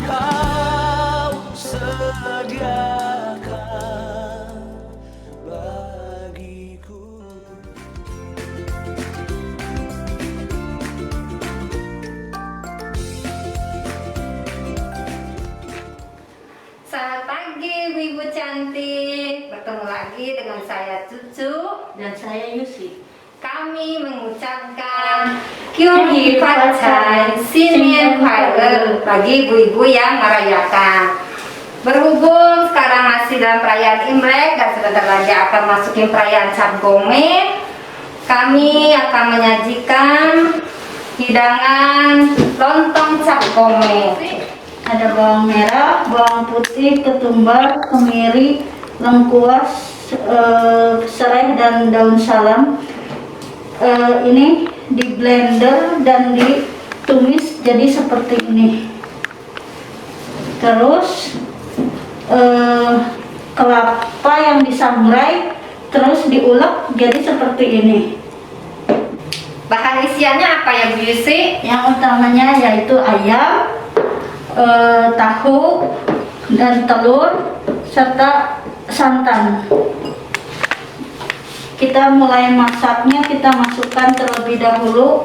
kau sediakan bagiku. Selamat pagi ibu cantik. Bertemu lagi dengan saya Cucu dan saya Yusi. Kami mengucapkan Kyung Hee Fat Chai Sin Mien Kwai Le bagi ibu-ibu yang merayakan. Berhubung sekarang masih dalam perayaan Imlek dan sebentar lagi akan masukin perayaan Cap Gome, kami akan menyajikan hidangan lontong Cap Gome. Ada bawang merah, bawang putih, ketumbar, kemiri, lengkuas, serai dan daun salam. Ini di blender dan ditumis jadi seperti ini. Terus kelapa yang disangrai terus diulek jadi seperti ini. Bahan isiannya apa ya Bu Yusi? Yang utamanya yaitu ayam, tahu dan telur serta santan. Kita mulai masaknya, kita masukkan terlebih dahulu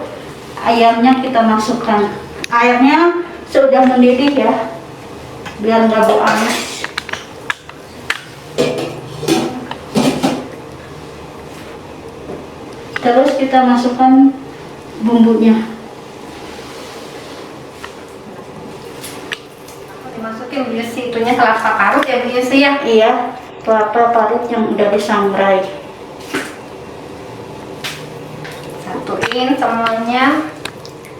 ayamnya, kita masukkan. Airnya sudah mendidih ya, biar nggak bau amis. Terus kita masukkan bumbunya. Dimasukin Bu Yusi, itunya kelapa parut ya Bu Yusi ya? Iya, kelapa parut yang udah disangrai. Satuin semuanya.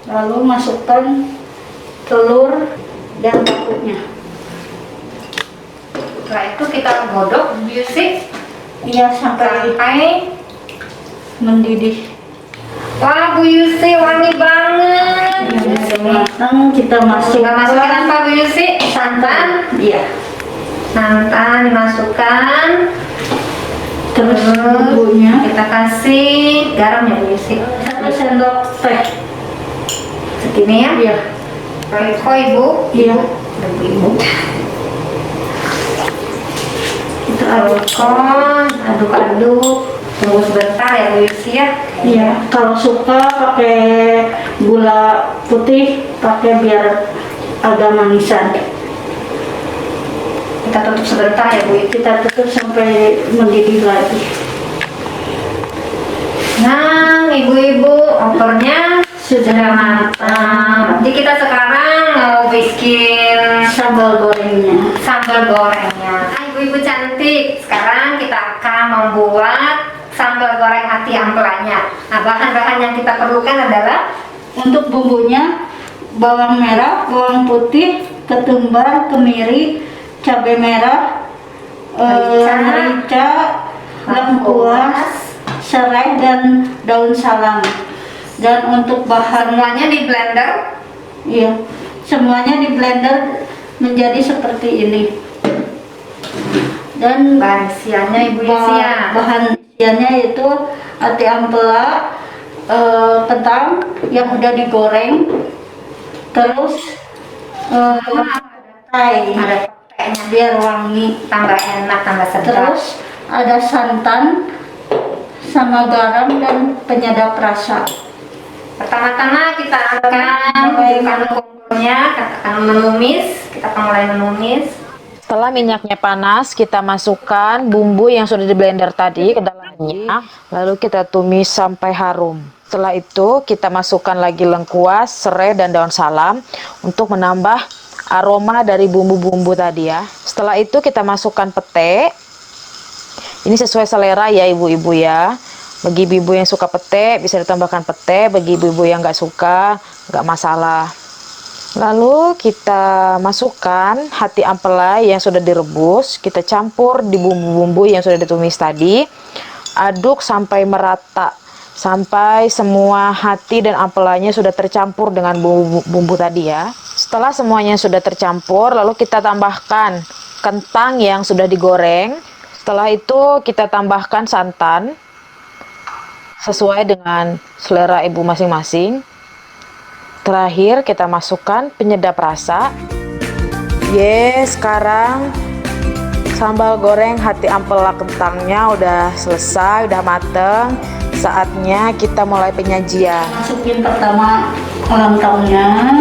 Lalu masukkan telur dan tahunya. Setelah itu kita godok Bu Yusi Iya, sampai mendidih. Wah Bu Yusi wangi banget. Matang, kita Masukin masukkan apa Bu Yusi? Santan. Iya. Santan dimasukkan. Terus bumbunya Kita kasih garam ya Bu Yusi. 1 sendok teh. Segini ya? Iya. Royco Ibu. Iya. Ibu. Kita aduk. Aduk-aduk. Tunggu sebentar ya Bu Yusi ya. Iya. Kalau suka pakai gula putih, pakai biar agak manisan. Kita tutup sebentar ya Bu Yusi. Kita tutup sampai mendidih lagi. Nah, ibu-ibu, opornya sudah matang. Jadi kita sekarang mau bikin Sambal gorengnya. sambal gorengnya. Nah, ibu-ibu cantik, sekarang kita akan membuat sambal goreng hati ampelanya. Nah, bahan-bahan yang kita perlukan adalah Untuk bumbunya bawang merah, bawang putih, ketumbar, kemiri, cabai merah, merica, lengkuas, serai dan daun salam. Dan untuk bahan semuanya di blender. iya, semuanya di blender menjadi seperti ini. Dan Bahan isiannya ibu isi ya. bahan isiannya itu ati ampela, kentang yang udah digoreng, terus petai Ada petainya, biar wangi, tambah enak, tambah sedap. terus ada santan sama garam dan penyedap rasa. Pertama-tama kita akan menghidupkan kompornya, kita akan menumis. Kita akan mulai menumis. Setelah minyaknya panas, kita masukkan bumbu yang sudah di blender tadi ke dalamnya, lalu kita tumis sampai harum. Setelah itu, kita masukkan lagi lengkuas, serai, dan daun salam untuk menambah aroma dari bumbu-bumbu tadi ya. Setelah itu, kita masukkan pete. Ini sesuai selera ya ibu-ibu ya. Bagi ibu-ibu yang suka pete, bisa ditambahkan pete. Bagi ibu-ibu yang nggak suka, nggak masalah. Lalu kita masukkan hati ampela yang sudah direbus, kita campur di bumbu-bumbu yang sudah ditumis tadi. Aduk sampai merata, sampai semua hati dan ampelanya sudah tercampur dengan bumbu tadi ya. Setelah semuanya sudah tercampur, lalu kita tambahkan kentang yang sudah digoreng. Setelah itu kita tambahkan santan sesuai dengan selera ibu masing-masing. Terakhir kita masukkan penyedap rasa. Sekarang sambal goreng hati ampela kentangnya udah selesai, udah mateng. Saatnya kita mulai penyajian. Masukin pertama lontongnya,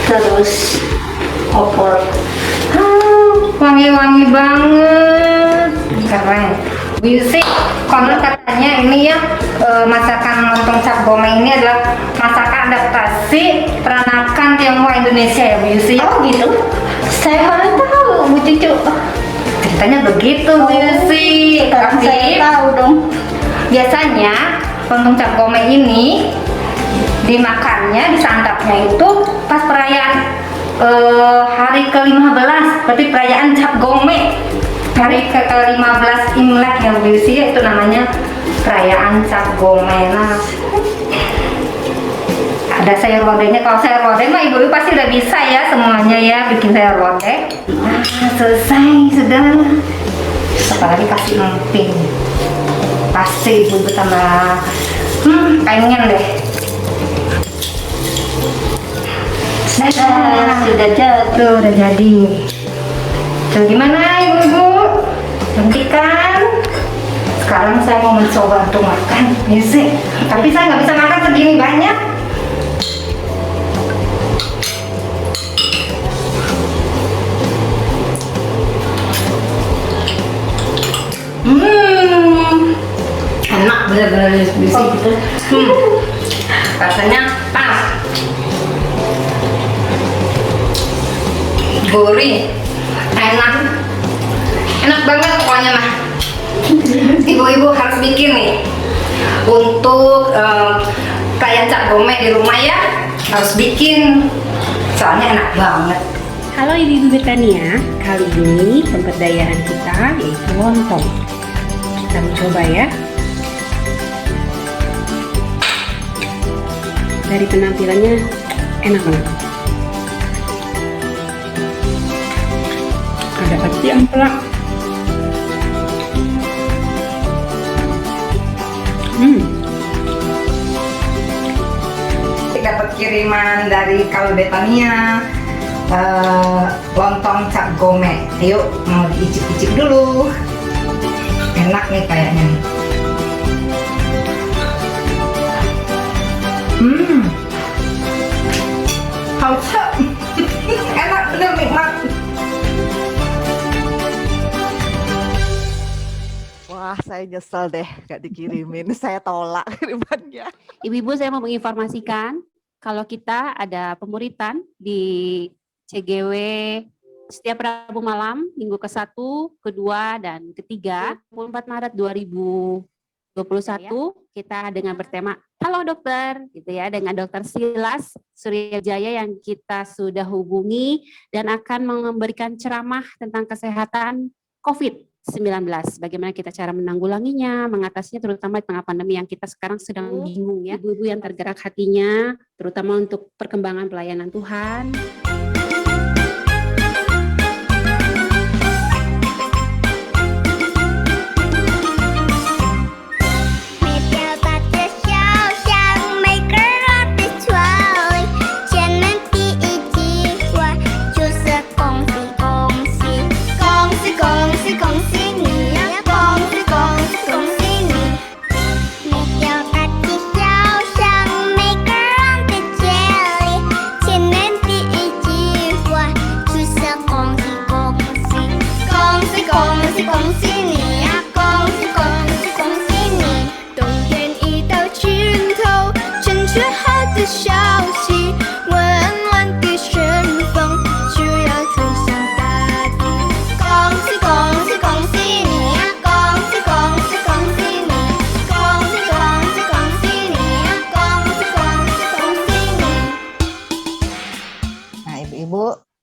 terus opor. Wangi-wangi banget, keren. Bu Yusi, konon katanya ini ya masakan lontong cap gome ini adalah masakan adaptasi peranakan Tionghoa Indonesia ya Bu Yusi. Oh gitu? Saya baru tahu, Bu Cucu. Ceritanya begitu Bu Yusi. Sekarang saya Tapi tahu dong. biasanya lontong cap gome ini dimakannya, disantapnya itu pas perayaan hari ke-15, berarti perayaan cap gome. Hari ke-15 Imlek yang Bu Yusi, itu namanya perayaan cap gome. Nah, ada sayur lodehnya. Kalau sayur lodeh mah ibu-ibu pasti udah bisa ya semuanya ya bikin sayur lodeh. Nah, selesai sudah. Apalagi kasih emping, pasti ibu-ibu tambah pengen deh. Sudah jatuh. Udah jadi. Tuh gimana ibu-ibu? Hentikan. Sekarang saya mau mencoba untuk makan. Bisa. Tapi saya nggak bisa makan segini banyak. Enak bener-bener bisa gitu. Rasanya pas. Gurih, enak banget pokoknya mah. Ibu-ibu harus bikin nih untuk perayaan cap gome di rumah ya, harus bikin soalnya enak banget. Halo Ibu-Ibu Betania, kali ini pemberdayaan kita yaitu lontong. Kita mencoba ya. Dari penampilannya enak banget. Ada hati ampela. Dapat kiriman dari Kalau Betania lontong cap gome. Yuk mau diicip-icip dulu. Enak nih kayaknya. Hausa. Enak bener nikmat. Wah, saya nyesel deh gak dikirimin. Saya tolak kirimannya. Ibu-ibu, saya mau menginformasikan kalau kita ada pemuritan di CGW setiap Rabu malam, minggu ke-1, ke-2, dan ke-3, 24 Maret 2021, kita dengan bertema Halo Dokter, gitu ya, dengan Dokter Silas Suryajaya yang kita sudah hubungi dan akan memberikan ceramah tentang kesehatan COVID-19. Bagaimana kita cara menanggulanginya, mengatasinya, terutama di tengah pandemi yang kita sekarang sedang bingung ya. Ibu-ibu yang tergerak hatinya, terutama untuk perkembangan pelayanan Tuhan.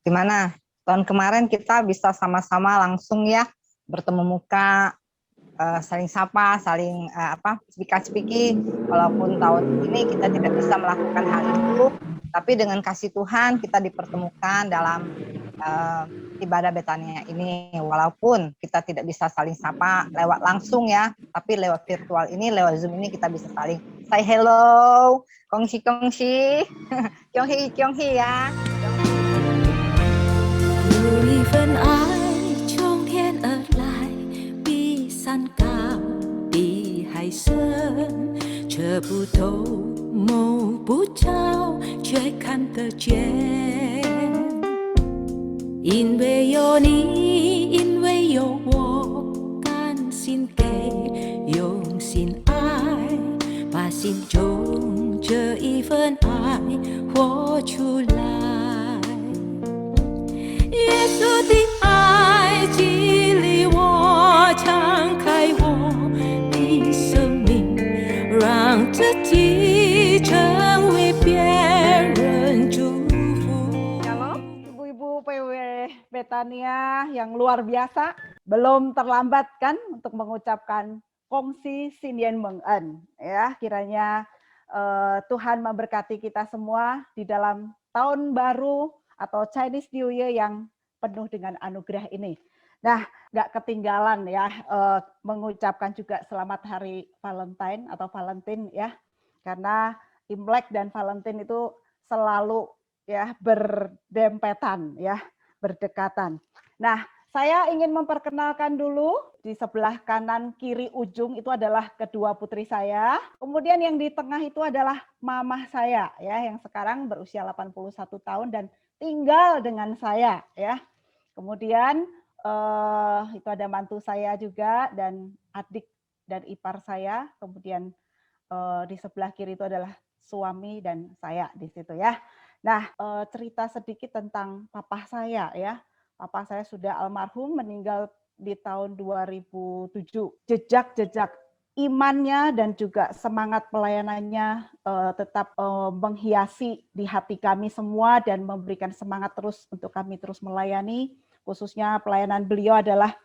Gimana? Tahun kemarin kita bisa sama-sama langsung ya bertemu muka, saling sapa, saling speak-speaky. Walaupun tahun ini kita tidak bisa melakukan hal itu, tapi dengan kasih Tuhan kita dipertemukan dalam ibadah Betania ini. Walaupun kita tidak bisa saling sapa lewat langsung ya, tapi lewat virtual ini, lewat Zoom ini kita bisa saling say hello, kongsi, kyonghi ya. 一份爱从天而来，比山高，比海深，测不透，摸不着，却看得见。因为有你，因为有我，甘心给，用心爱，把心中这一份爱活出来。耶稣的爱激励我，敞开我的生命，让自己成为别人祝福。 Halo, ibu-ibu PW Betania yang luar biasa. Belum terlambat kan untuk mengucapkan kongsi Sinien Mengen. Ya, kiranya Tuhan memberkati kita semua di dalam tahun baru atau Chinese New Year yang penuh dengan anugerah ini. Nah, nggak ketinggalan ya mengucapkan juga selamat hari Valentine atau Valentine ya, karena Imlek dan Valentine itu selalu ya berdempetan ya, berdekatan. Nah, saya ingin memperkenalkan dulu di sebelah kanan kiri ujung itu adalah kedua putri saya. Kemudian yang di tengah itu adalah mamah saya ya, yang sekarang berusia 81 tahun dan tinggal dengan saya ya. Kemudian itu ada mantu saya juga dan adik dan ipar saya. Kemudian di sebelah kiri itu adalah suami dan saya di situ ya. Nah, cerita sedikit tentang papa saya ya. Papa saya sudah almarhum, meninggal di tahun 2007. Jejak-jejak imannya dan juga semangat pelayanannya tetap menghiasi di hati kami semua dan memberikan semangat terus untuk kami terus melayani. Khususnya pelayanan beliau adalah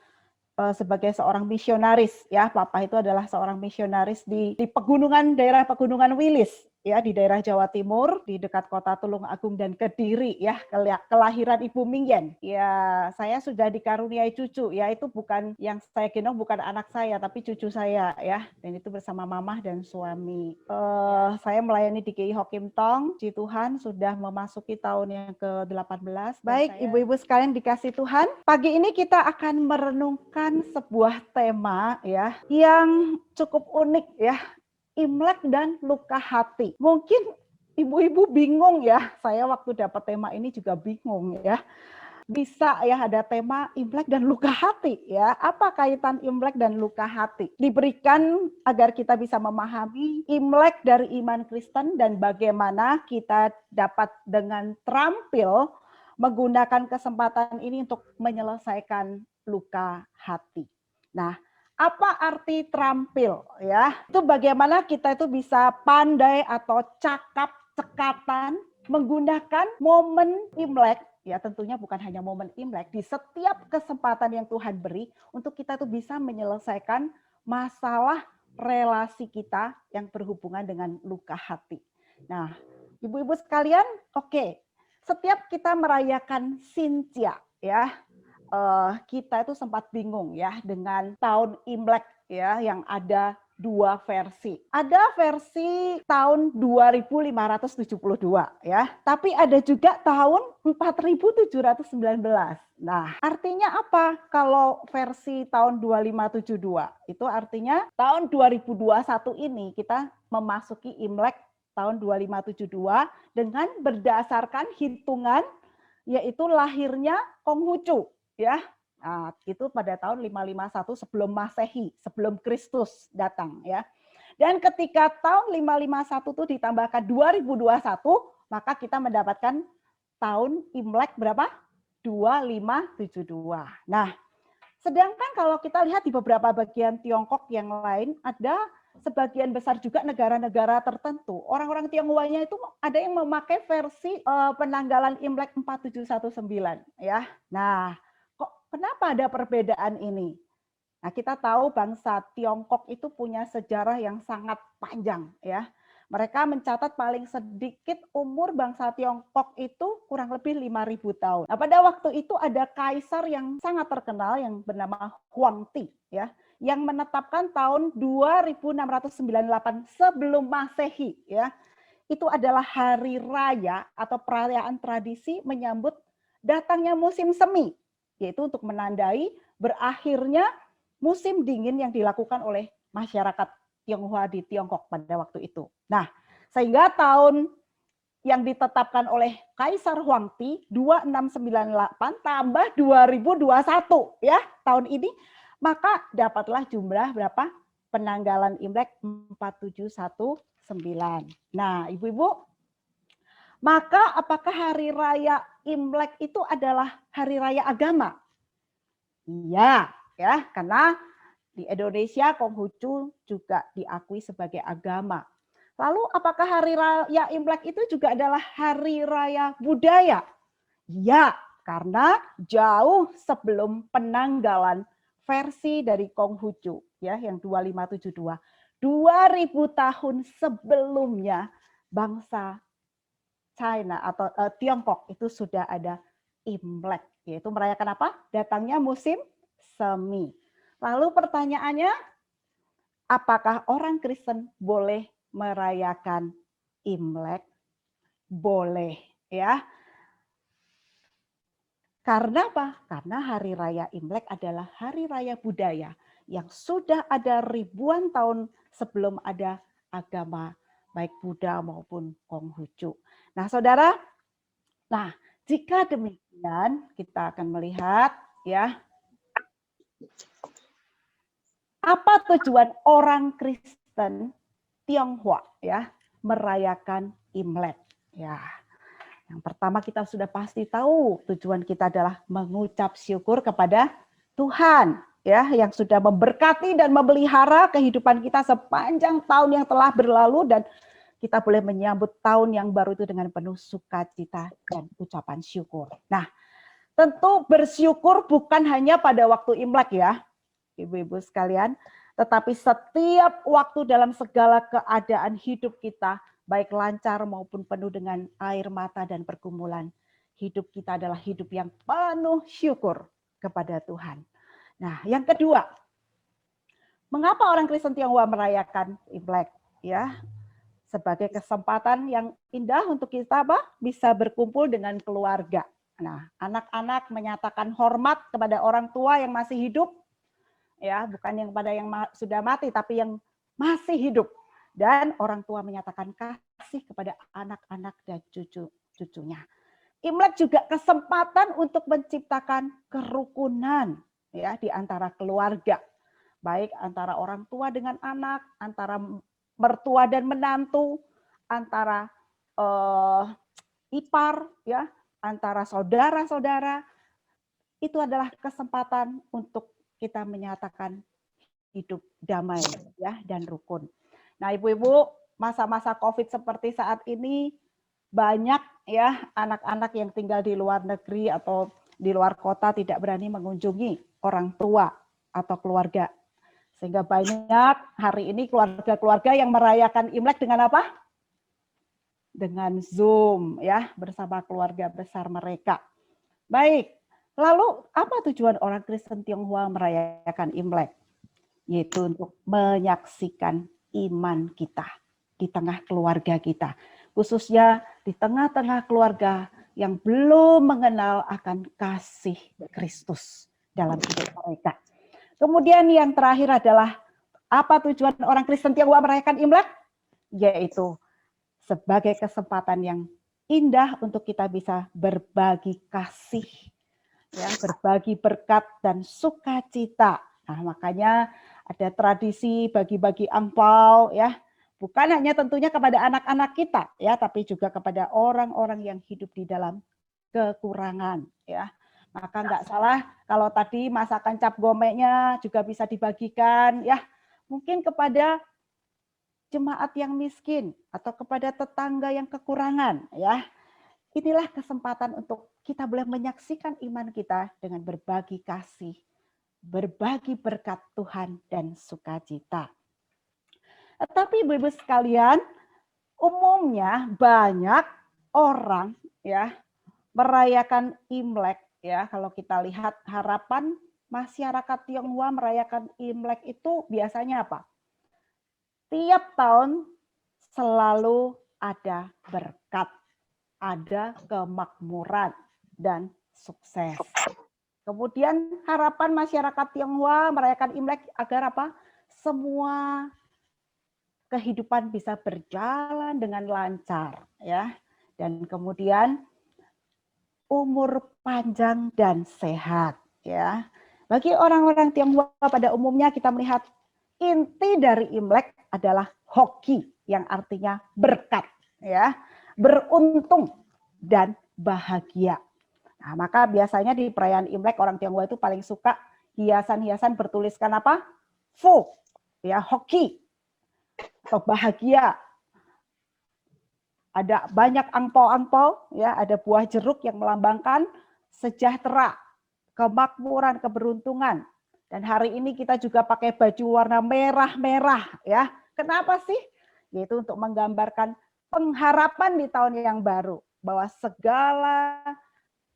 sebagai seorang misionaris ya. Papa itu adalah seorang misionaris di pegunungan, daerah pegunungan Wilis ya, di daerah Jawa Timur, di dekat kota Tulung Agung dan Kediri ya, kelahiran Ibu Mingyen. Ya, saya sudah dikaruniai cucu ya, itu bukan yang saya gendong, bukan anak saya tapi cucu saya ya, dan itu bersama mamah dan suami. Saya melayani di GI Hokim Tong, puji Tuhan sudah memasuki tahun yang ke-18. Baik, ibu-ibu sekalian dikasih Tuhan, pagi ini kita akan merenungkan sebuah tema ya yang cukup unik ya, Imlek dan luka hati. Mungkin ibu-ibu bingung ya, saya waktu dapat tema ini juga bingung ya. Bisa ya ada tema Imlek dan luka hati ya. Apa kaitan Imlek dan luka hati? Diberikan agar kita bisa memahami Imlek dari iman Kristen dan bagaimana kita dapat dengan terampil menggunakan kesempatan ini untuk menyelesaikan luka hati. Nah, apa arti terampil ya? Itu bagaimana kita itu bisa pandai atau cakap cekatan menggunakan momen Imlek ya, tentunya bukan hanya momen Imlek, di setiap kesempatan yang Tuhan beri untuk kita itu bisa menyelesaikan masalah relasi kita yang berhubungan dengan luka hati. Nah, ibu-ibu sekalian, oke, setiap kita merayakan Xinjia ya, kita itu sempat bingung ya dengan tahun Imlek ya, yang ada dua versi. Ada versi tahun 2572 ya, tapi ada juga tahun 4719. Nah, artinya apa kalau versi tahun 2572? Itu artinya tahun 2021 ini kita memasuki Imlek tahun 2572 dengan berdasarkan hitungan yaitu lahirnya Konghucu. Ya, nah, itu pada tahun 551 sebelum Masehi, sebelum Kristus datang ya. Dan ketika tahun 551 itu ditambahkan 2021, maka kita mendapatkan tahun Imlek berapa? 2572. Nah, sedangkan kalau kita lihat di beberapa bagian Tiongkok yang lain, ada sebagian besar juga negara-negara tertentu. Orang-orang Tionghoanya itu ada yang memakai versi penanggalan Imlek 4719 ya. Nah, kenapa ada perbedaan ini? Nah, kita tahu bangsa Tiongkok itu punya sejarah yang sangat panjang ya. Mereka mencatat paling sedikit umur bangsa Tiongkok itu kurang lebih 5.000 tahun. Nah, pada waktu itu ada kaisar yang sangat terkenal yang bernama Huangti ya, yang menetapkan tahun 2698 sebelum Masehi ya. Itu adalah hari raya atau perayaan tradisi menyambut datangnya musim semi yaitu untuk menandai berakhirnya musim dingin yang dilakukan oleh masyarakat Tionghoa di Tiongkok pada waktu itu. Nah, sehingga tahun yang ditetapkan oleh Kaisar Huangti 2698 tambah 2021 ya tahun ini, maka dapatlah jumlah berapa? Penanggalan Imlek 4719. Nah, Ibu-ibu, maka apakah hari raya Imlek itu adalah hari raya agama? Iya, ya, karena di Indonesia Konghucu juga diakui sebagai agama. Lalu apakah hari raya Imlek itu juga adalah hari raya budaya? Ya, karena jauh sebelum penanggalan versi dari Konghucu ya yang 2572. 2000 tahun sebelumnya bangsa China atau Tiongkok itu sudah ada Imlek, yaitu merayakan apa? Datangnya musim semi. Lalu pertanyaannya, apakah orang Kristen boleh merayakan Imlek? Boleh, ya. Karena apa? Karena hari raya Imlek adalah hari raya budaya yang sudah ada ribuan tahun sebelum ada agama baik Buddha maupun Konghucu. Nah, Saudara, jika demikian kita akan melihat ya apa tujuan orang Kristen Tionghoa ya merayakan Imlek. Ya. Yang pertama kita sudah pasti tahu tujuan kita adalah mengucap syukur kepada Tuhan ya yang sudah memberkati dan memelihara kehidupan kita sepanjang tahun yang telah berlalu, dan kita boleh menyambut tahun yang baru itu dengan penuh sukacita dan ucapan syukur. Nah, tentu bersyukur bukan hanya pada waktu Imlek ya, Ibu-ibu sekalian, tetapi setiap waktu dalam segala keadaan hidup kita, baik lancar maupun penuh dengan air mata dan pergumulan, hidup kita adalah hidup yang penuh syukur kepada Tuhan. Nah, yang kedua, mengapa orang Kristen Tionghoa merayakan Imlek? Ya, sebagai kesempatan yang indah untuk kita bisa berkumpul dengan keluarga. Nah, anak-anak menyatakan hormat kepada orang tua yang masih hidup, ya, bukan yang pada yang sudah mati, tapi yang masih hidup. Dan orang tua menyatakan kasih kepada anak-anak dan cucu-cucunya. Imlek juga kesempatan untuk menciptakan kerukunan ya di antara keluarga, baik antara orang tua dengan anak, antara mertua dan menantu, antara ipar, ya, antara saudara-saudara. Itu adalah kesempatan untuk kita menyatakan hidup damai ya dan rukun. Nah, Ibu-ibu, masa-masa Covid seperti saat ini banyak ya anak-anak yang tinggal di luar negeri atau di luar kota tidak berani mengunjungi orang tua atau keluarga. Sehingga banyak hari ini keluarga-keluarga yang merayakan Imlek dengan apa? Dengan Zoom ya, bersama keluarga besar mereka. Baik, lalu apa tujuan orang Kristen Tionghoa merayakan Imlek? Yaitu untuk menyaksikan iman kita di tengah keluarga kita. Khususnya di tengah-tengah keluarga yang belum mengenal akan kasih Kristus dalam hidup mereka. Kemudian yang terakhir adalah apa tujuan orang Kristen Tionghoa merayakan Imlek? Yaitu sebagai kesempatan yang indah untuk kita bisa berbagi kasih, ya, berbagi berkat dan sukacita. Nah, makanya ada tradisi bagi-bagi angpau, ya, bukan hanya tentunya kepada anak-anak kita, ya, tapi juga kepada orang-orang yang hidup di dalam kekurangan, ya. Maka nggak salah kalau tadi masakan cap gomeknya juga bisa dibagikan, ya, mungkin kepada jemaat yang miskin atau kepada tetangga yang kekurangan, ya. Inilah kesempatan untuk kita boleh menyaksikan iman kita dengan berbagi kasih, berbagi berkat Tuhan dan sukacita. Tetapi Ibu-ibu sekalian, umumnya banyak orang ya merayakan Imlek ya. Kalau kita lihat harapan masyarakat Tionghoa merayakan Imlek itu biasanya apa? Tiap tahun selalu ada berkat, ada kemakmuran dan sukses. Kemudian harapan masyarakat Tionghoa merayakan Imlek agar apa? Semua kehidupan bisa berjalan dengan lancar, ya. Dan kemudian umur panjang dan sehat, ya. Bagi orang-orang Tionghoa pada umumnya kita melihat inti dari Imlek adalah hoki yang artinya berkat, ya, beruntung dan bahagia. Nah, maka biasanya di perayaan Imlek orang Tionghoa itu paling suka hiasan-hiasan bertuliskan apa? Fu, ya, hoki atau bahagia. Ada banyak angpau-angpau, ya, ada buah jeruk yang melambangkan sejahtera, kemakmuran, keberuntungan. Dan hari ini kita juga pakai baju warna merah-merah, ya. Kenapa sih? Yaitu untuk menggambarkan pengharapan di tahun yang baru, bahwa segala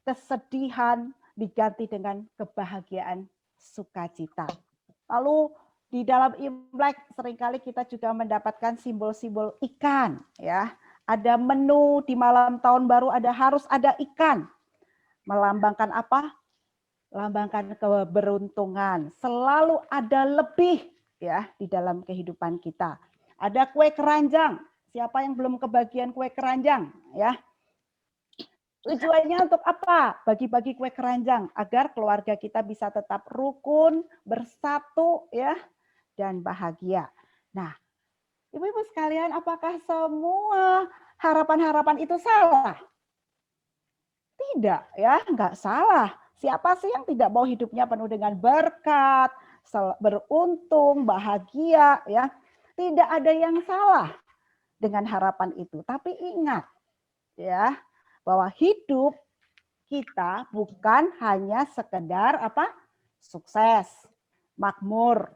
kesedihan diganti dengan kebahagiaan sukacita. Lalu di dalam Imlek seringkali kita juga mendapatkan simbol-simbol ikan, ya. Ada menu di malam tahun baru harus ada ikan. Melambangkan apa? Melambangkan keberuntungan. Selalu ada lebih, ya, di dalam kehidupan kita. Ada kue keranjang. Siapa yang belum kebagian kue keranjang, ya? Tujuannya untuk apa? Bagi-bagi kue keranjang agar keluarga kita bisa tetap rukun, bersatu, ya, dan bahagia. Nah, Ibu-ibu sekalian, apakah semua harapan-harapan itu salah? Tidak, ya, enggak salah. Siapa sih yang tidak mau hidupnya penuh dengan berkat, beruntung, bahagia, ya? Tidak ada yang salah dengan harapan itu. Tapi ingat, ya, bahwa hidup kita bukan hanya sekedar apa? Sukses, makmur,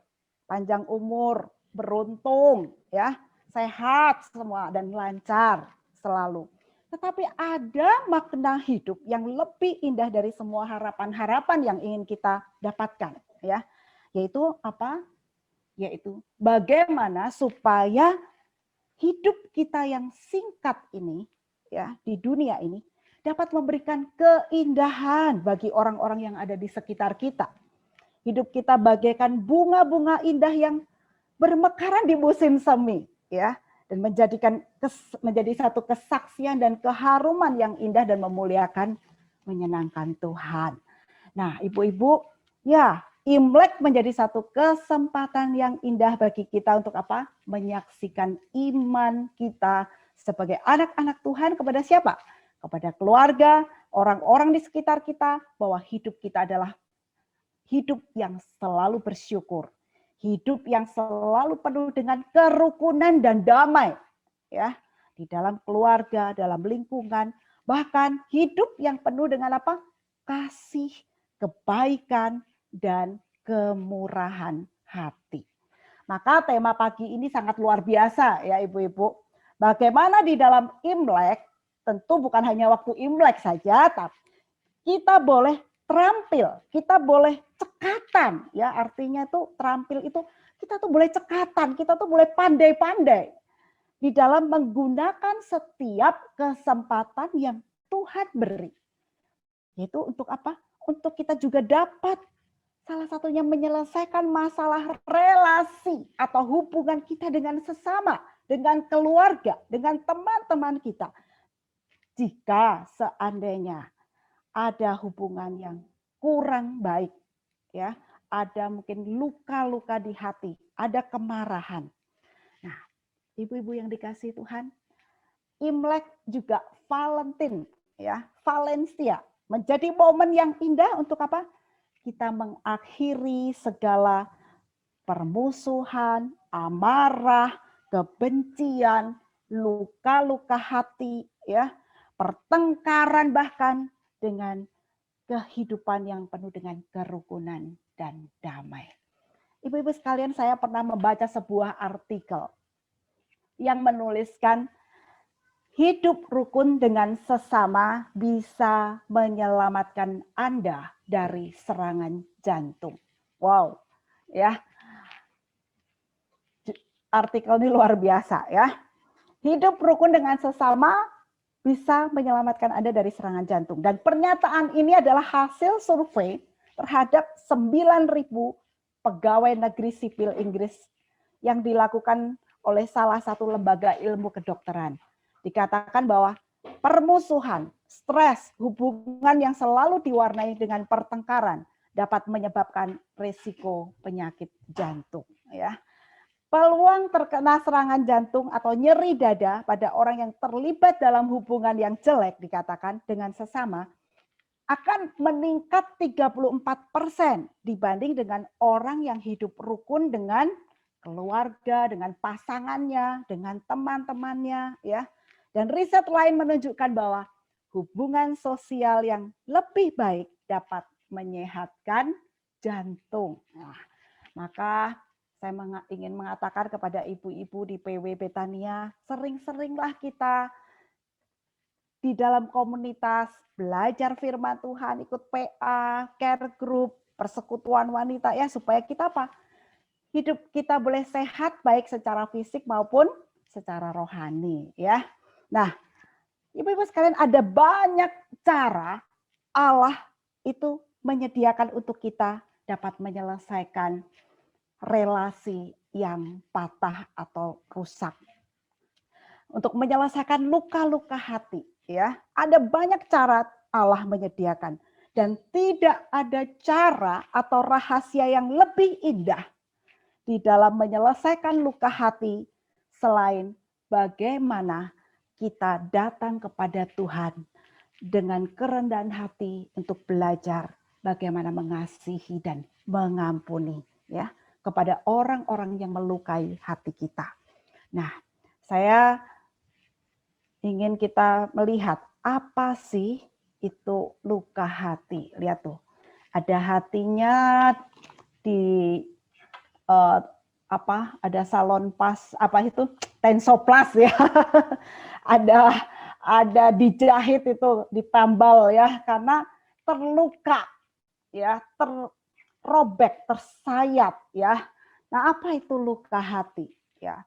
panjang umur, beruntung, ya, sehat semua dan lancar selalu. Tetapi ada makna hidup yang lebih indah dari semua harapan-harapan yang ingin kita dapatkan, ya. Yaitu apa? Yaitu bagaimana supaya hidup kita yang singkat ini, ya, di dunia ini dapat memberikan keindahan bagi orang-orang yang ada di sekitar kita. Hidup kita bagaikan bunga-bunga indah yang bermekaran di musim semi, ya, dan menjadi satu kesaksian dan keharuman yang indah dan memuliakan, menyenangkan Tuhan. Nah, ibu-ibu, ya, Imlek menjadi satu kesempatan yang indah bagi kita untuk apa? Menyaksikan iman kita sebagai anak-anak Tuhan kepada siapa? Kepada keluarga, orang-orang di sekitar kita, bahwa hidup kita adalah hidup yang selalu bersyukur. Hidup yang selalu penuh dengan kerukunan dan damai, ya, di dalam keluarga, dalam lingkungan, bahkan hidup yang penuh dengan apa? Kasih, kebaikan, dan kemurahan hati. Maka tema pagi ini sangat luar biasa, ya, ibu-ibu. Bagaimana di dalam Imlek, tentu bukan hanya waktu Imlek saja, tapi kita boleh terampil, kita boleh cekatan, ya, artinya tuh terampil itu kita tuh boleh cekatan, kita tuh boleh pandai-pandai di dalam menggunakan setiap kesempatan yang Tuhan beri. Yaitu untuk apa? Untuk kita juga dapat salah satunya menyelesaikan masalah relasi atau hubungan kita dengan sesama, dengan keluarga, dengan teman-teman kita. Jika seandainya ada hubungan yang kurang baik, ya, ada mungkin luka-luka di hati, ada kemarahan. Nah, ibu-ibu yang dikasihi Tuhan, Imlek juga Valentine, ya, Valencia, menjadi momen yang indah untuk apa? Kita mengakhiri segala permusuhan, amarah, kebencian, luka-luka hati, ya, pertengkaran bahkan, dengan kehidupan yang penuh dengan kerukunan dan damai. Ibu-ibu sekalian, saya pernah membaca sebuah artikel yang menuliskan hidup rukun dengan sesama bisa menyelamatkan Anda dari serangan jantung. Wow, ya. Artikel ini luar biasa, ya. Hidup rukun dengan sesama bisa menyelamatkan Anda dari serangan jantung. Dan pernyataan ini adalah hasil survei terhadap 9.000 pegawai negeri sipil Inggris yang dilakukan oleh salah satu lembaga ilmu kedokteran. Dikatakan bahwa permusuhan, stres, hubungan yang selalu diwarnai dengan pertengkaran dapat menyebabkan risiko penyakit jantung. Ya. Peluang terkena serangan jantung atau nyeri dada pada orang yang terlibat dalam hubungan yang jelek dikatakan dengan sesama akan meningkat 34% dibanding dengan orang yang hidup rukun dengan keluarga, dengan pasangannya, dengan teman-temannya, ya. Dan riset lain menunjukkan bahwa hubungan sosial yang lebih baik dapat menyehatkan jantung. Nah, maka saya ingin mengatakan kepada ibu-ibu di PW Betania, sering-seringlah kita di dalam komunitas, belajar firman Tuhan, ikut PA, care group, persekutuan wanita ya, supaya kita apa? Hidup kita boleh sehat baik secara fisik maupun secara rohani ya. Nah, ibu-ibu sekalian, ada banyak cara Allah itu menyediakan untuk kita dapat menyelesaikan relasi yang patah atau rusak. Untuk menyelesaikan luka-luka hati, ya. Ada banyak cara Allah menyediakan dan tidak ada cara atau rahasia yang lebih indah di dalam menyelesaikan luka hati selain bagaimana kita datang kepada Tuhan dengan kerendahan hati untuk belajar bagaimana mengasihi dan mengampuni ya kepada orang-orang yang melukai hati kita. Nah, saya ingin kita melihat apa sih itu luka hati. Lihat tuh, ada hatinya di ada salon pas itu tensoplas ya. ada dijahit itu ditambal ya karena terluka ya, terrobek, tersayat ya. Nah, apa itu luka hati ya?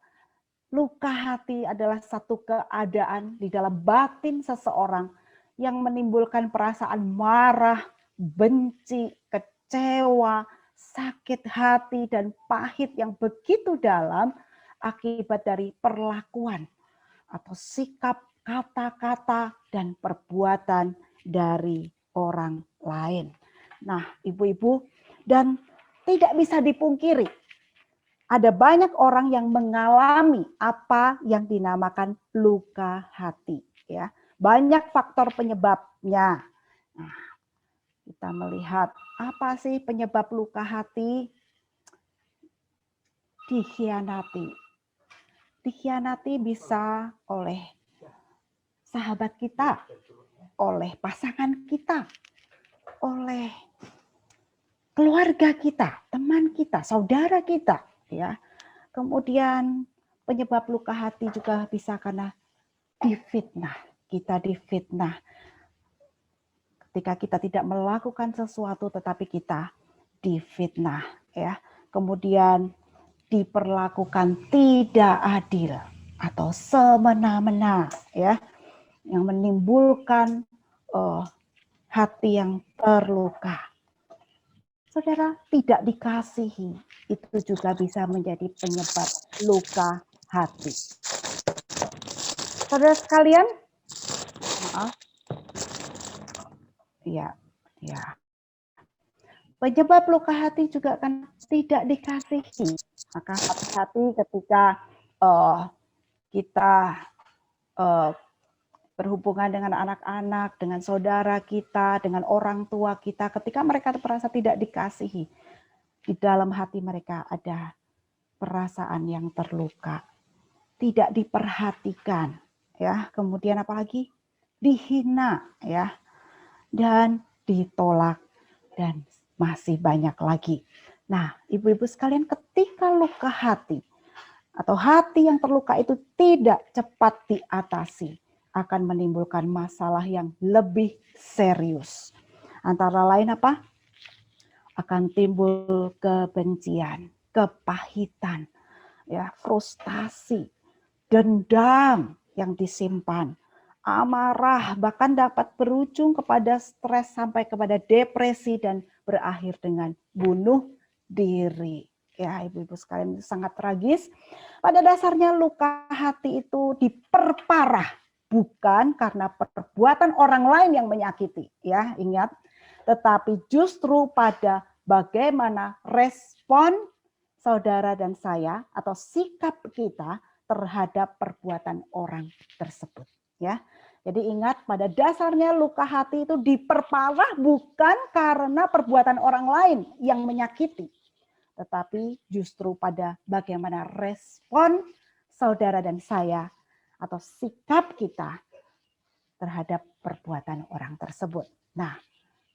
Luka hati adalah satu keadaan di dalam batin seseorang yang menimbulkan perasaan marah, benci, kecewa, sakit hati, dan pahit yang begitu dalam akibat dari perlakuan atau sikap, kata-kata, dan perbuatan dari orang lain. Nah, ibu-ibu, dan tidak bisa dipungkiri, ada banyak orang yang mengalami apa yang dinamakan luka hati. Ya, banyak faktor penyebabnya. Nah, kita melihat apa sih penyebab luka hati? Dikhianati. Dikhianati bisa oleh sahabat kita, oleh pasangan kita, oleh keluarga kita, teman kita, saudara kita. Ya, kemudian penyebab luka hati juga bisa karena difitnah. Kita difitnah ketika kita tidak melakukan sesuatu, tetapi kita difitnah. Ya, kemudian diperlakukan tidak adil atau semena-mena, ya, yang menimbulkan hati yang terluka. Saudara, tidak dikasihi, itu juga bisa menjadi penyebab luka hati. Saudara sekalian, maaf. Ya. Penyebab luka hati juga kan tidak dikasihi. Maka hati-hati ketika kita berhubungan dengan anak-anak, dengan saudara kita, dengan orang tua kita, ketika mereka merasa tidak dikasihi, di dalam hati mereka ada perasaan yang terluka, tidak diperhatikan, ya. Kemudian apalagi dihina, ya, dan ditolak, dan masih banyak lagi. Nah, ibu-ibu sekalian, ketika luka hati atau hati yang terluka itu tidak cepat diatasi, akan menimbulkan masalah yang lebih serius. Antara lain apa? Akan timbul kebencian, kepahitan, ya, frustasi, dendam yang disimpan, amarah, bahkan dapat berujung kepada stres sampai kepada depresi dan berakhir dengan bunuh diri. Ya, ibu-ibu sekalian, itu sangat tragis. Pada dasarnya luka hati itu diperparah bukan karena perbuatan orang lain yang menyakiti, ya, ingat, tetapi justru pada bagaimana respon saudara dan saya atau sikap kita terhadap perbuatan orang tersebut, ya. Jadi ingat, pada dasarnya luka hati itu diperparah bukan karena perbuatan orang lain yang menyakiti, tetapi justru pada bagaimana respon saudara dan saya atau sikap kita terhadap perbuatan orang tersebut. Nah,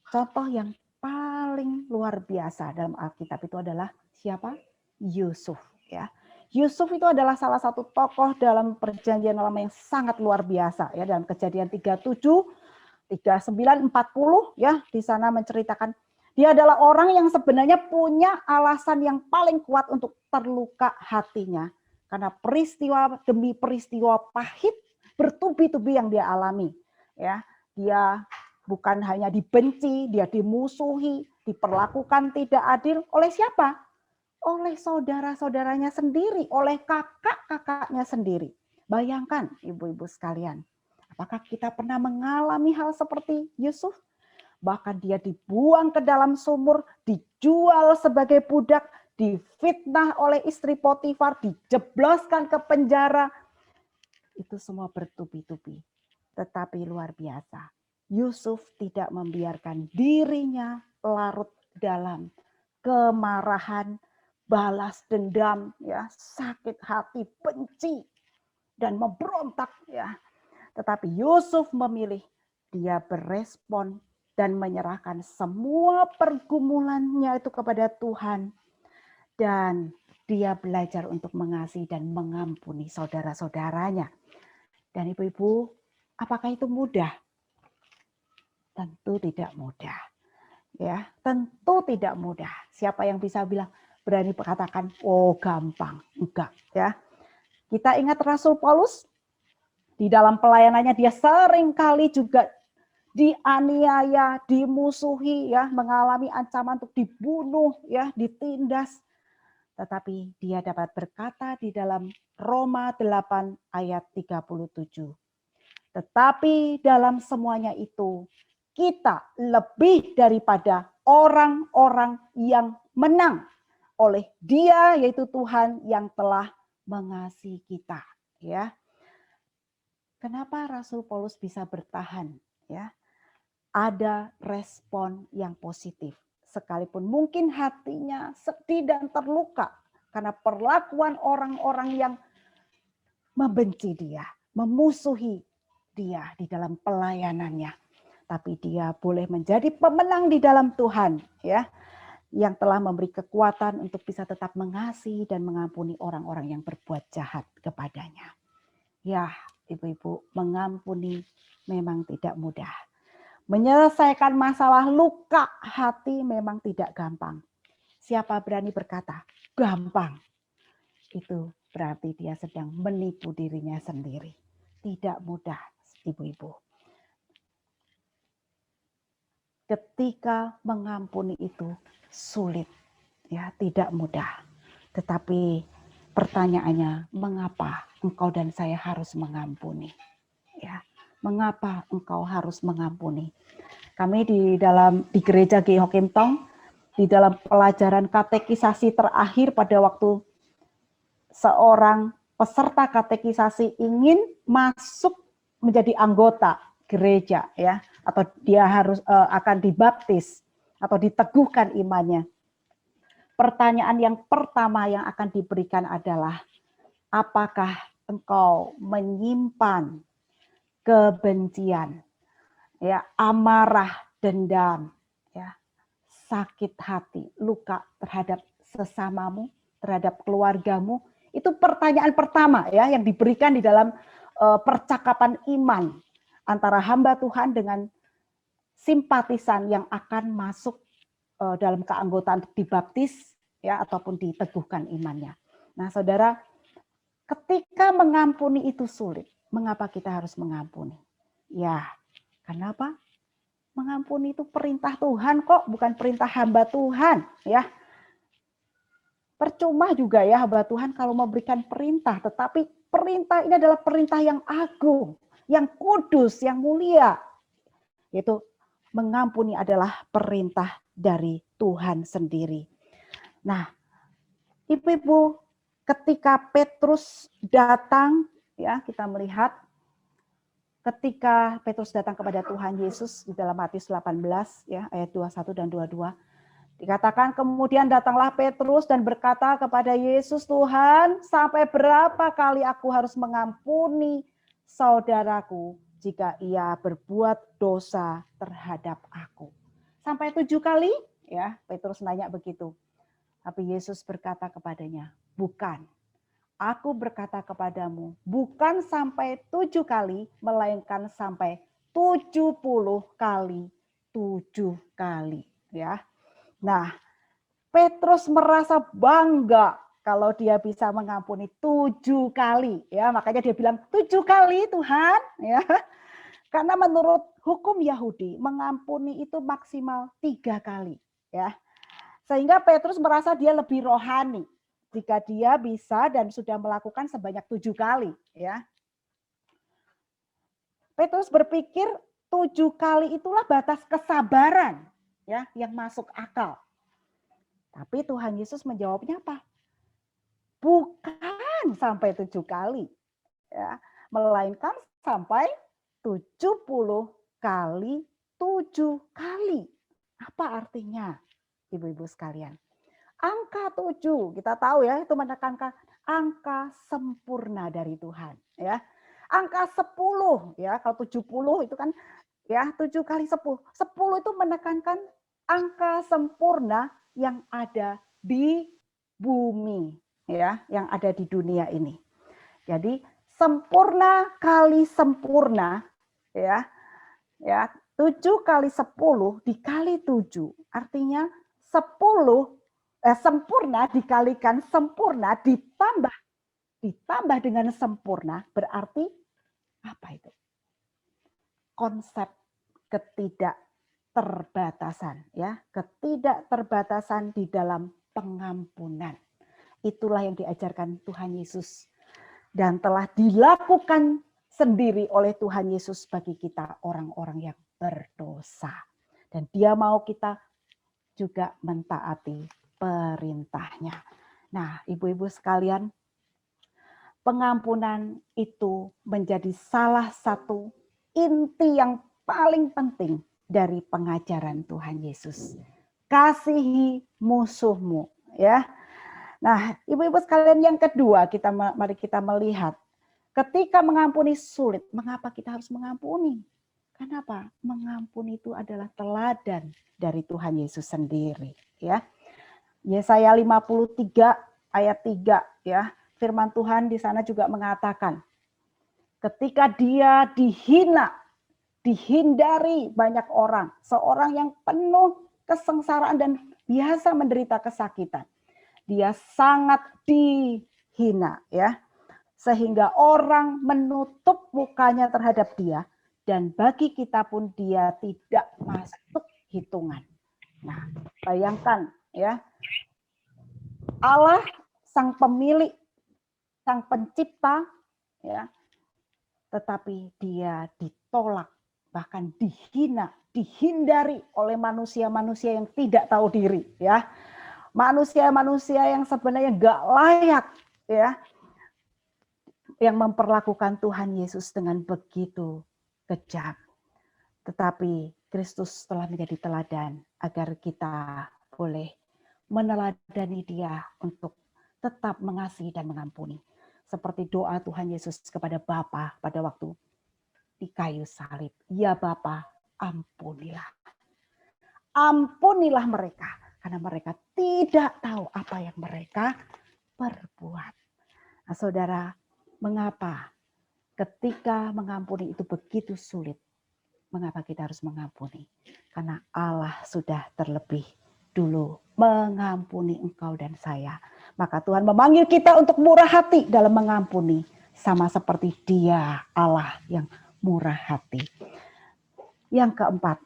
contoh yang paling luar biasa dalam Alkitab itu adalah siapa? Yusuf, ya. Yusuf itu adalah salah satu tokoh dalam perjanjian lama yang sangat luar biasa, ya, dalam Kejadian 37, 39, 40, ya, di sana menceritakan dia adalah orang yang sebenarnya punya alasan yang paling kuat untuk terluka hatinya karena peristiwa demi peristiwa pahit bertubi-tubi yang dia alami, ya. Dia bukan hanya dibenci, dia dimusuhi, diperlakukan tidak adil oleh siapa? Oleh saudara-saudaranya sendiri, oleh kakak-kakaknya sendiri. Bayangkan ibu-ibu sekalian, apakah kita pernah mengalami hal seperti Yusuf? Bahkan dia dibuang ke dalam sumur, dijual sebagai budak, difitnah oleh istri Potifar, dijebloskan ke penjara. Itu semua bertubi-tubi. Tetapi luar biasa, Yusuf tidak membiarkan dirinya larut dalam kemarahan, balas dendam, ya, sakit hati, benci, dan memberontak, ya. Tetapi Yusuf memilih, dia berespon dan menyerahkan semua pergumulannya itu kepada Tuhan, dan dia belajar untuk mengasihi dan mengampuni saudara-saudaranya. Dan ibu-ibu, apakah itu mudah? Tentu tidak mudah. Ya, tentu tidak mudah. Siapa yang bisa bilang berani katakan, oh gampang? Enggak, ya. Kita ingat Rasul Paulus di dalam pelayanannya dia sering kali juga dianiaya, dimusuhi, ya, mengalami ancaman untuk dibunuh, ya, ditindas. Tetapi dia dapat berkata di dalam Roma 8 ayat 37. Tetapi dalam semuanya itu kita lebih daripada orang-orang yang menang oleh Dia, yaitu Tuhan yang telah mengasihi kita, ya. Kenapa Rasul Paulus bisa bertahan, ya? Ada respon yang positif, sekalipun mungkin hatinya sedih dan terluka karena perlakuan orang-orang yang membenci dia, memusuhi dia di dalam pelayanannya. Tapi dia boleh menjadi pemenang di dalam Tuhan, ya, yang telah memberi kekuatan untuk bisa tetap mengasihi dan mengampuni orang-orang yang berbuat jahat kepadanya. Ya, ibu-ibu, mengampuni memang tidak mudah. Menyelesaikan masalah luka hati memang tidak gampang. Siapa berani berkata, gampang? Itu berarti dia sedang menipu dirinya sendiri. Tidak mudah, ibu-ibu. Ketika mengampuni itu sulit, ya, tidak mudah. Tetapi pertanyaannya, mengapa engkau dan saya harus mengampuni? Ya, mengapa engkau harus mengampuni? Kami di gereja G Ho Kim Tong, di dalam pelajaran katekisasi terakhir pada waktu seorang peserta katekisasi ingin masuk menjadi anggota gereja, ya, atau dia harus akan dibaptis atau diteguhkan imannya. Pertanyaan yang pertama yang akan diberikan adalah, apakah engkau menyimpan kebencian, ya, amarah, dendam, ya, sakit hati, luka terhadap sesamamu, terhadap keluargamu? Itu pertanyaan pertama, ya, yang diberikan di dalam percakapan iman antara hamba Tuhan dengan simpatisan yang akan masuk dalam keanggotaan untuk dibaptis, ya, ataupun diteguhkan imannya. Nah, saudara, ketika mengampuni itu sulit, mengapa kita harus mengampuni? Ya, kenapa? Mengampuni itu perintah Tuhan kok, bukan perintah hamba Tuhan, ya. Percuma juga ya hamba Tuhan kalau memberikan perintah, tetapi perintah ini adalah perintah yang agung, yang kudus, yang mulia. Yaitu mengampuni adalah perintah dari Tuhan sendiri. Nah, Ibu-ibu, ketika Petrus datang, ya kita melihat ketika Petrus datang kepada Tuhan Yesus di dalam Matius 18 ya ayat 21 dan 22. Dikatakan kemudian datanglah Petrus dan berkata kepada Yesus, "Tuhan, sampai berapa kali aku harus mengampuni saudaraku jika ia berbuat dosa terhadap aku?" Sampai 7 kali? Ya, Petrus nanya begitu. Tapi Yesus berkata kepadanya, "Bukan. Aku berkata kepadamu, bukan sampai 7 kali, melainkan sampai 70 kali 7 kali." Ya. Nah, Petrus merasa bangga kalau dia bisa mengampuni 7 kali. Ya, makanya dia bilang 7 kali Tuhan. Ya. Karena menurut hukum Yahudi, mengampuni itu maksimal 3 kali. Ya. Sehingga Petrus merasa dia lebih rohani jika dia bisa dan sudah melakukan sebanyak 7 kali. Ya. Petrus berpikir 7 kali itulah batas kesabaran ya yang masuk akal. Tapi Tuhan Yesus menjawabnya apa? Bukan sampai 7 kali. Ya, melainkan sampai 70 kali 7 kali. Apa artinya? Ibu-ibu sekalian. Angka 7, kita tahu ya, itu menekankan angka sempurna dari Tuhan. Ya. Angka 10, ya kalau 70 itu kan ya 7 kali 10. 10 itu menekankan angka sempurna yang ada di bumi. Ya, yang ada di dunia ini. Jadi sempurna kali sempurna, ya 7 kali 10 dikali 7, artinya 10 sempurna dikalikan sempurna ditambah dengan sempurna berarti apa itu? Konsep ketidakterbatasan ya, ketidakterbatasan di dalam pengampunan. Itulah yang diajarkan Tuhan Yesus dan telah dilakukan sendiri oleh Tuhan Yesus bagi kita orang-orang yang berdosa. Dan Dia mau kita juga mentaati perintahnya. Nah, ibu-ibu sekalian, pengampunan itu menjadi salah satu inti yang paling penting dari pengajaran Tuhan Yesus. Kasihi musuhmu, ya. Nah, ibu-ibu sekalian yang kedua, mari kita melihat ketika mengampuni sulit, mengapa kita harus mengampuni? Kenapa? Mengampuni itu adalah teladan dari Tuhan Yesus sendiri, ya. Yesaya 53 ayat 3 ya. Firman Tuhan di sana juga mengatakan ketika dia dihina, dihindari banyak orang, seorang yang penuh kesengsaraan dan biasa menderita kesakitan. Dia sangat dihina ya. Sehingga orang menutup mukanya terhadap dia dan bagi kita pun dia tidak masuk hitungan. Nah, bayangkan ya. Allah sang pemilik, sang pencipta ya. Tetapi dia ditolak, bahkan dihina, dihindari oleh manusia-manusia yang tidak tahu diri ya. Manusia-manusia yang sebenarnya enggak layak ya. Yang memperlakukan Tuhan Yesus dengan begitu kejam. Tetapi Kristus telah menjadi teladan agar kita boleh meneladani Dia untuk tetap mengasihi dan mengampuni. Seperti doa Tuhan Yesus kepada Bapa pada waktu di kayu salib. Ya Bapa, ampunilah. Ampunilah mereka, karena mereka tidak tahu apa yang mereka perbuat. Nah, saudara, mengapa ketika mengampuni itu begitu sulit? Mengapa kita harus mengampuni? Karena Allah sudah terlebih dulu mengampuni engkau dan saya. Maka Tuhan memanggil kita untuk murah hati dalam mengampuni. Sama seperti Dia, Allah yang murah hati. Yang keempat,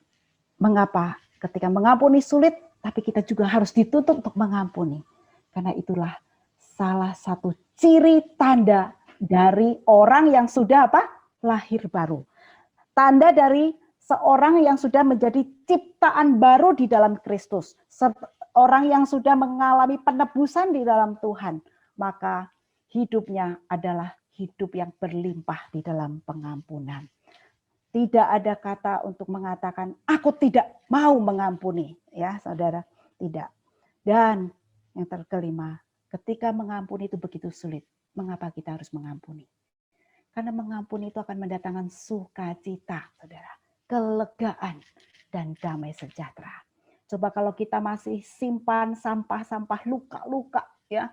Mengapa? Ketika mengampuni sulit, tapi kita juga harus dituntut untuk mengampuni. Karena itulah salah satu ciri tanda dari orang yang sudah lahir baru. Tanda dari seorang yang sudah menjadi ciptaan baru di dalam Kristus. Orang yang sudah mengalami penebusan di dalam Tuhan. Maka hidupnya adalah hidup yang berlimpah di dalam pengampunan. Tidak ada kata untuk mengatakan, aku tidak mau mengampuni. Ya, saudara, tidak. Dan yang kelima, ketika mengampuni itu begitu sulit. Mengapa kita harus mengampuni? Karena mengampuni itu akan mendatangkan sukacita, saudara. Kelegaan dan damai sejahtera. Coba kalau kita masih simpan sampah-sampah luka-luka, ya,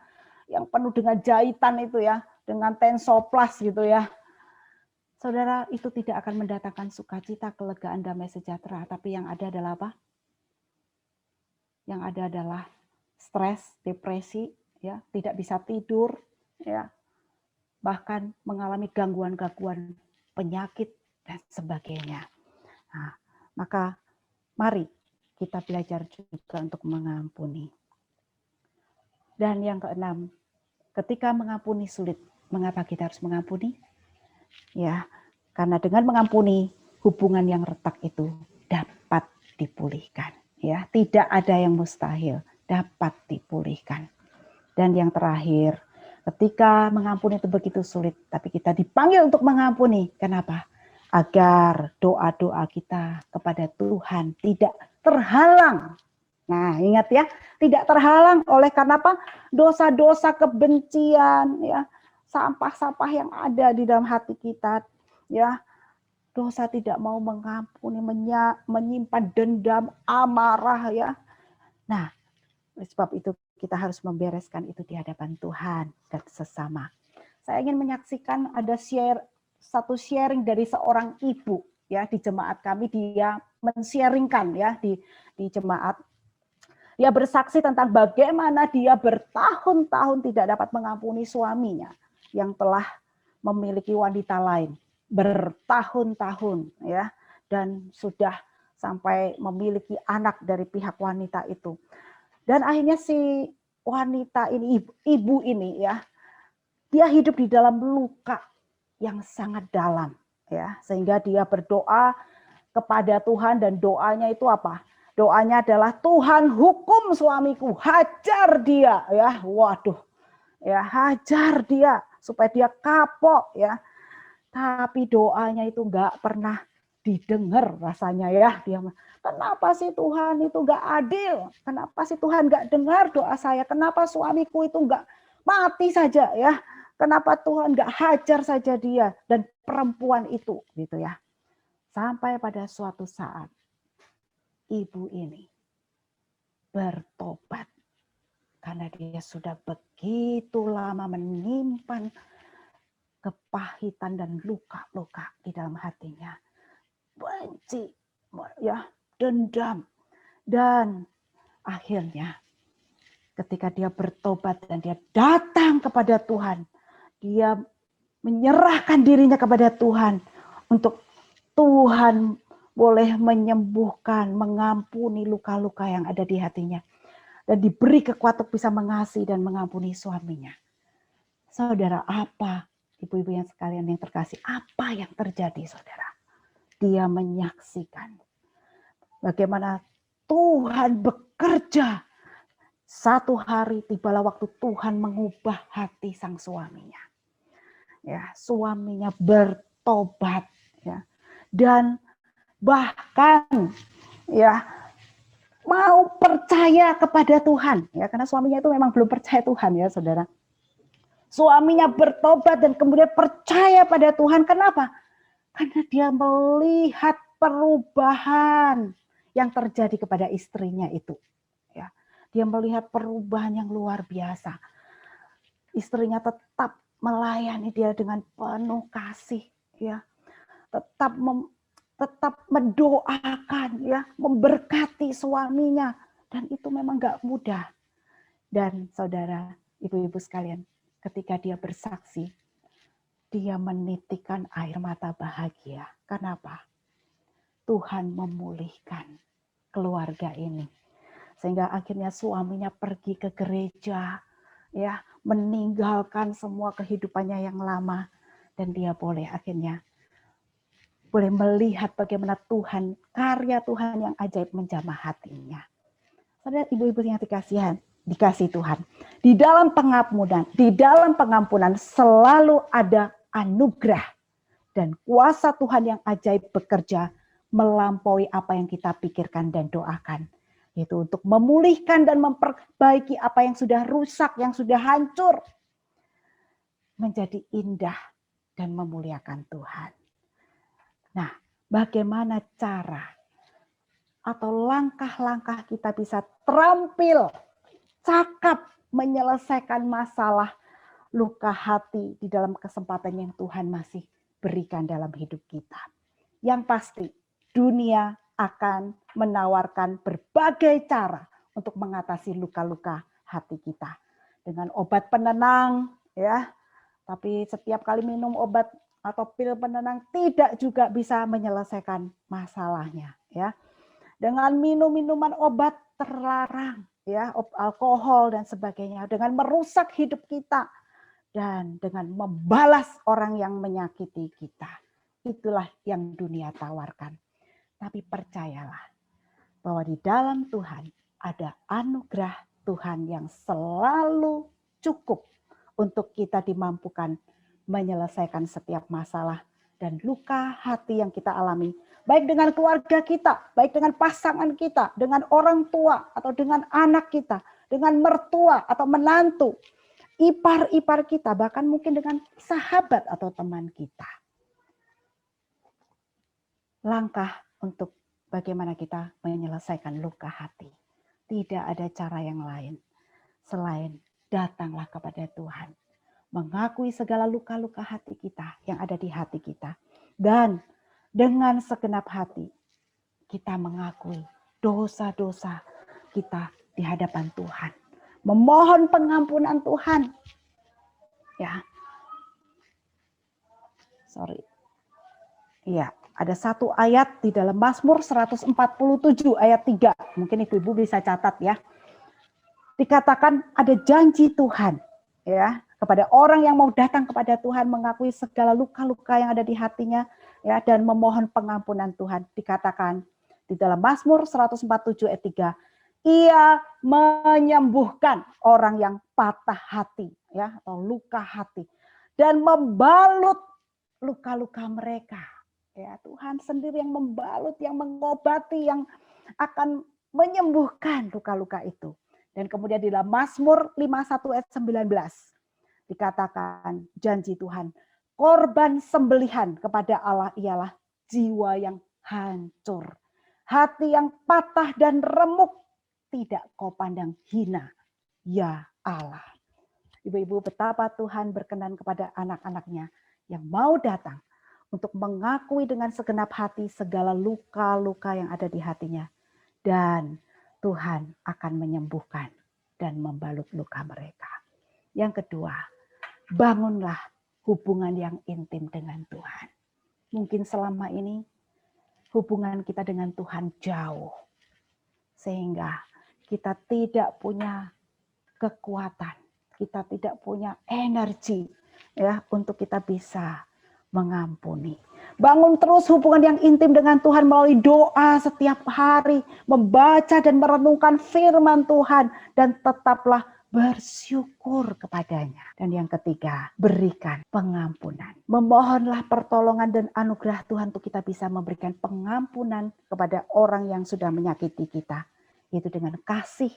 yang penuh dengan jahitan itu ya, dengan tensoplas gitu ya. Saudara, itu tidak akan mendatangkan sukacita, kelegaan, damai sejahtera. Tapi yang ada adalah apa? Yang ada adalah stres, depresi, ya, tidak bisa tidur, ya, bahkan mengalami gangguan-gangguan penyakit dan sebagainya. Nah, maka mari kita belajar juga untuk mengampuni. Dan yang keenam, ketika mengampuni sulit, mengapa kita harus mengampuni? Ya, karena dengan mengampuni hubungan yang retak itu dapat dipulihkan. Ya, tidak ada yang mustahil, dapat dipulihkan. Dan yang terakhir, ketika mengampuni itu begitu sulit, tapi kita dipanggil untuk mengampuni. Kenapa? Agar doa-doa kita kepada Tuhan tidak terhalang. Nah, ingat ya, tidak terhalang oleh karena apa? Dosa-dosa kebencian, ya, sampah-sampah yang ada di dalam hati kita, ya. Dosa tidak mau mengampuni, menyimpan dendam, amarah, ya. Nah, oleh sebab itu kita harus membereskan itu di hadapan Tuhan dan sesama. Saya ingin menyaksikan ada satu sharing dari seorang ibu, ya, di jemaat kami. Dia men-sharingkan, ya, di jemaat. Dia bersaksi tentang bagaimana dia bertahun-tahun tidak dapat mengampuni suaminya yang telah memiliki wanita lain, bertahun-tahun, ya, dan sudah sampai memiliki anak dari pihak wanita itu. Dan akhirnya si wanita ini, ibu ini, ya, dia hidup di dalam luka yang sangat dalam, ya, sehingga dia berdoa kepada Tuhan dan doanya itu apa? Doanya adalah, Tuhan hukum suamiku, hajar dia, ya, waduh, ya, hajar dia supaya dia kapok, ya. Tapi doanya itu nggak pernah didengar rasanya, ya. Dia, kenapa sih Tuhan itu nggak adil? Kenapa sih Tuhan nggak dengar doa saya? Kenapa suamiku itu nggak mati saja, ya? Kenapa Tuhan nggak hajar saja dia dan perempuan itu, gitu ya? Sampai pada suatu saat ibu ini bertobat karena dia sudah begitu lama menyimpan kepahitan dan luka-luka di dalam hatinya, benci, ya, dendam, dan akhirnya ketika dia bertobat dan dia datang kepada Tuhan, dia menyerahkan dirinya kepada Tuhan untuk Tuhan boleh menyembuhkan, mengampuni luka-luka yang ada di hatinya. Dan diberi kekuatan bisa mengasihi dan mengampuni suaminya. Saudara, apa, ibu-ibu yang sekalian yang terkasih, apa yang terjadi, saudara? Dia menyaksikan bagaimana Tuhan bekerja. Satu hari tibalah waktu Tuhan mengubah hati sang suaminya. Ya, suaminya bertobat, ya. Dan bahkan, ya, mau percaya kepada Tuhan, ya, karena suaminya itu memang belum percaya Tuhan, ya, saudara. Suaminya bertobat dan kemudian percaya pada Tuhan. Kenapa? Karena dia melihat perubahan yang terjadi kepada istrinya itu, ya. Dia melihat perubahan yang luar biasa. Istrinya tetap melayani dia dengan penuh kasih, ya. Tetap mendoakan, ya, memberkati suaminya, dan itu memang gak mudah. Dan saudara, ibu-ibu sekalian, ketika dia bersaksi, dia menitikkan air mata bahagia. Kenapa? Tuhan memulihkan keluarga ini. Sehingga akhirnya suaminya pergi ke gereja, ya, meninggalkan semua kehidupannya yang lama, dan dia boleh akhirnya boleh melihat bagaimana Tuhan, karya Tuhan yang ajaib menjamah hatinya. Saudara, ibu-ibu yang dikasih Tuhan, di dalam pengampunan selalu ada anugerah dan kuasa Tuhan yang ajaib bekerja melampaui apa yang kita pikirkan dan doakan. Yaitu untuk memulihkan dan memperbaiki apa yang sudah rusak, yang sudah hancur, menjadi indah dan memuliakan Tuhan. Nah, bagaimana cara atau langkah-langkah kita bisa terampil, cakap menyelesaikan masalah luka hati di dalam kesempatan yang Tuhan masih berikan dalam hidup kita. Yang pasti, dunia akan menawarkan berbagai cara untuk mengatasi luka-luka hati kita. Dengan obat penenang, ya. Tapi setiap kali minum obat atau pil penenang tidak juga bisa menyelesaikan masalahnya, ya. Dengan minum minuman obat terlarang, ya, alkohol dan sebagainya, dengan merusak hidup kita dan dengan membalas orang yang menyakiti kita. Itulah yang dunia tawarkan. Tapi percayalah bahwa di dalam Tuhan ada anugerah Tuhan yang selalu cukup untuk kita dimampukan menyelesaikan setiap masalah dan luka hati yang kita alami, baik dengan keluarga kita, baik dengan pasangan kita, dengan orang tua atau dengan anak kita, dengan mertua atau menantu, ipar-ipar kita, bahkan mungkin dengan sahabat atau teman kita. Langkah untuk bagaimana kita menyelesaikan luka hati. Tidak ada cara yang lain selain datanglah kepada Tuhan. Mengakui segala luka-luka hati kita yang ada di hati kita. Dan dengan segenap hati kita mengakui dosa-dosa kita di hadapan Tuhan. Memohon pengampunan Tuhan. Ya. Iya, ada satu ayat di dalam Mazmur 147 ayat 3. Mungkin ibu-ibu bisa catat ya. Dikatakan ada janji Tuhan ya kepada orang yang mau datang kepada Tuhan, mengakui segala luka-luka yang ada di hatinya ya, dan memohon pengampunan Tuhan. Dikatakan di dalam Mazmur 147 ayat 3, Ia menyembuhkan orang yang patah hati ya, atau luka hati, dan membalut luka-luka mereka. Ya, Tuhan sendiri yang membalut, yang mengobati, yang akan menyembuhkan luka-luka itu. Dan kemudian di dalam Mazmur 51 ayat 19 dikatakan janji Tuhan, korban sembelihan kepada Allah ialah jiwa yang hancur, hati yang patah dan remuk, tidak kau pandang hina, ya Allah. Ibu-ibu, betapa Tuhan berkenan kepada anak-anaknya yang mau datang untuk mengakui dengan segenap hati segala luka-luka yang ada di hatinya. Dan Tuhan akan menyembuhkan dan membalut luka mereka. Yang kedua, bangunlah hubungan yang intim dengan Tuhan. Mungkin selama ini hubungan kita dengan Tuhan jauh. Sehingga kita tidak punya kekuatan, kita tidak punya energi ya untuk kita bisa mengampuni. Bangun terus hubungan yang intim dengan Tuhan melalui doa setiap hari, membaca dan merenungkan firman Tuhan, dan tetaplah bersyukur kepadanya. Dan yang ketiga, berikan pengampunan. Memohonlah pertolongan dan anugerah Tuhan untuk kita bisa memberikan pengampunan kepada orang yang sudah menyakiti kita. Itu dengan kasih,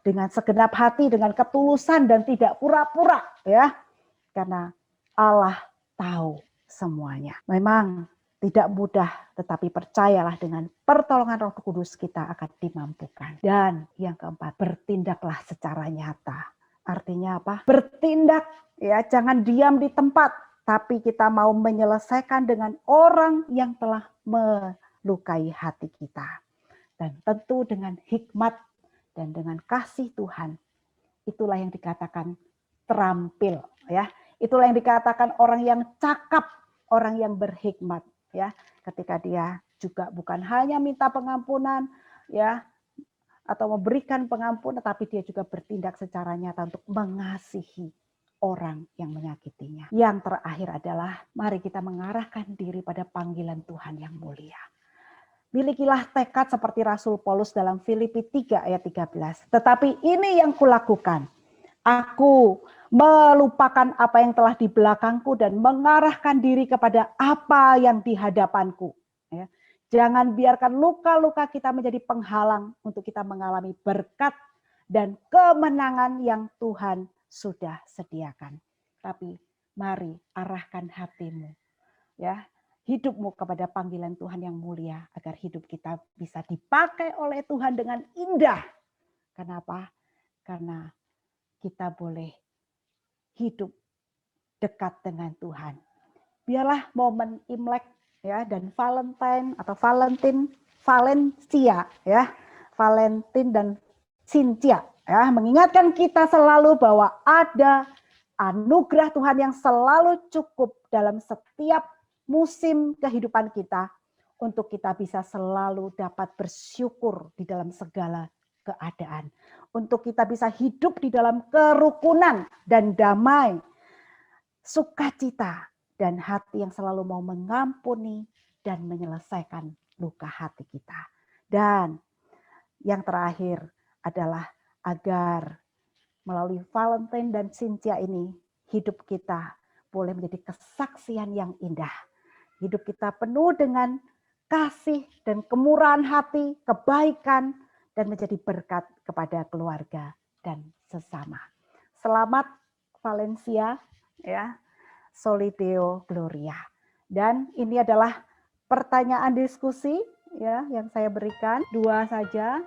dengan segenap hati, dengan ketulusan dan tidak pura-pura ya. Karena Allah tahu semuanya. Memang tidak mudah, tetapi percayalah dengan pertolongan Roh Kudus kita akan dimampukan. Dan yang keempat, bertindaklah secara nyata. Artinya apa? Bertindak ya, jangan diam di tempat, tapi kita mau menyelesaikan dengan orang yang telah melukai hati kita. Dan tentu dengan hikmat dan dengan kasih Tuhan. Itulah yang dikatakan terampil ya. Itulah yang dikatakan orang yang cakap, orang yang berhikmat ya, ketika dia juga bukan hanya minta pengampunan ya, atau memberikan pengampun, tetapi dia juga bertindak secara nyata untuk mengasihi orang yang menyakitinya. Yang terakhir adalah mari kita mengarahkan diri pada panggilan Tuhan yang mulia. Milikilah tekad seperti Rasul Paulus dalam Filipi 3 ayat 13. Tetapi ini yang kulakukan. Aku melupakan apa yang telah di belakangku dan mengarahkan diri kepada apa yang di hadapanku. Ya. Jangan biarkan luka-luka kita menjadi penghalang untuk kita mengalami berkat dan kemenangan yang Tuhan sudah sediakan. Tapi mari arahkan hatimu, ya, hidupmu kepada panggilan Tuhan yang mulia agar hidup kita bisa dipakai oleh Tuhan dengan indah. Kenapa? Karena kita boleh hidup dekat dengan Tuhan. Biarlah momen Imlek, ya, dan Valentine atau Valencia, ya, Valentin dan Cynthia, ya, mengingatkan kita selalu bahwa ada anugerah Tuhan yang selalu cukup dalam setiap musim kehidupan kita untuk kita bisa selalu dapat bersyukur di dalam segala keadaan. Untuk kita bisa hidup di dalam kerukunan dan damai, sukacita, dan hati yang selalu mau mengampuni dan menyelesaikan luka hati kita. Dan yang terakhir adalah agar melalui Valentine dan Cynthia ini, hidup kita boleh menjadi kesaksian yang indah. Hidup kita penuh dengan kasih dan kemurahan hati, kebaikan, dan menjadi berkat kepada keluarga dan sesama. Selamat Valencia, ya, Soli Deo Gloria. Dan ini adalah pertanyaan diskusi, ya, yang saya berikan, 2 saja.